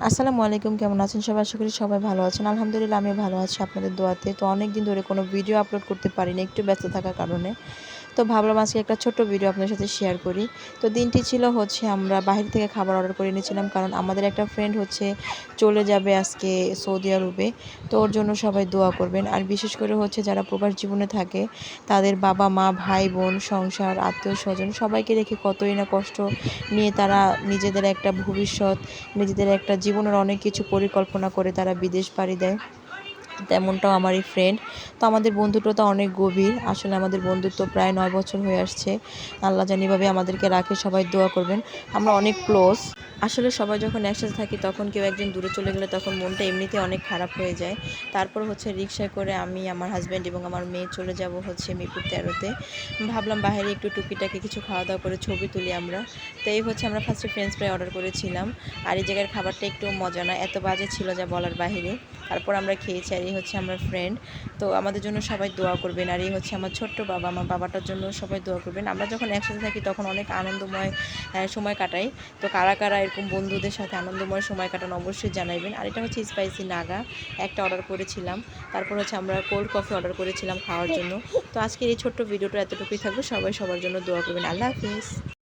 আসসালামু আলাইকুম, কেমন আছেন সবাই? আশা করি সবাই ভালো আছেন। আলহামদুলিল্লাহ আমি ভালো আছি আপনাদের দোয়াতে। তো অনেকদিন ধরে কোনো ভিডিও আপলোড করতে পারিনি একটু ব্যস্ত থাকার কারণে। তো ভাবলাম আজকে একটা ছোট্ট ভিডিও আপনাদের সাথে শেয়ার করি। তো দিনটি ছিল হচ্ছে আমরা বাহির থেকে খাবার অর্ডার করে নিয়েছিলাম, কারণ আমাদের একটা ফ্রেন্ড হচ্ছে চলে যাবে আজকে সৌদি আরবে। তো ওর জন্য সবাই দোয়া করবেন। আর বিশেষ করে হচ্ছে যারা প্রবাস জীবনে থাকে তাদের বাবা মা ভাই বোন সংসার আত্মীয় স্বজন সবাইকে রেখে কতই না কষ্ট নিয়ে তারা নিজেদের একটা ভবিষ্যৎ, নিজেদের একটা জীবনের অনেক কিছু পরিকল্পনা করে তারা বিদেশ পাড়ি দেয়। তেমনটাও আমার এই ফ্রেন্ড। তো আমাদের বন্ধুত্বটা অনেক গভীর। আসলে আমাদের বন্ধুত্ব প্রায় ৯ বছর হয়ে আসছে। আল্লাহ জানি এভাবে আমাদেরকে রাখে, সবাই দোয়া করবেন। আমরা অনেক ক্লোজ। আসলে সবাই যখন একসাথে থাকি তখন কেউ একজন দূরে চলে গেলে তখন মনটা এমনিতেই অনেক খারাপ হয়ে যায়। তারপর হচ্ছে রিকশায় করে আমি, আমার হাসব্যান্ড এবং আমার মেয়ে চলে যাব হচ্ছে মিরপুর ১৩-তে। ভাবলাম বাহিরে একটু টুকিটাকি কিছু খাওয়া-দাওয়া করে ছবি তুলি আমরা। তো এই হচ্ছে আমরা ফার্স্টে ফ্রেঞ্চ ফ্রাই অর্ডার করেছিলাম। আর এই জায়গার খাবারটা একটুও মজা না। এত বাজে ছিল যা বলার বাহিরে। তারপর আমরা খেয়েছি। আর এই হচ্ছে আমার ফ্রেন্ড। তো আমাদের জন্য সবাই দোয়া করবেন। আর এই হচ্ছে আমার ছোট্ট বাবা, আমার বাবাটার জন্য সবাই দোয়া করবেন। আমরা যখন একসাথে থাকি তখন অনেক আনন্দময় সময় কাটাই। তো কারা কারা এরকম বন্ধুদের সাথে আনন্দময় সময় কাটান অবশ্যই জানাইবেন। আর এটা হচ্ছে স্পাইসি নাগা, একটা অর্ডার করেছিলাম। তারপর হচ্ছে আমরা কোল্ড কফি অর্ডার করেছিলাম খাওয়ার জন্য। তো আজকের এই ছোট্ট ভিডিওটা এতটুকুই থাকবে। সবাই সবার জন্য দোয়া করবেন। আল্লাহ হাফিজ।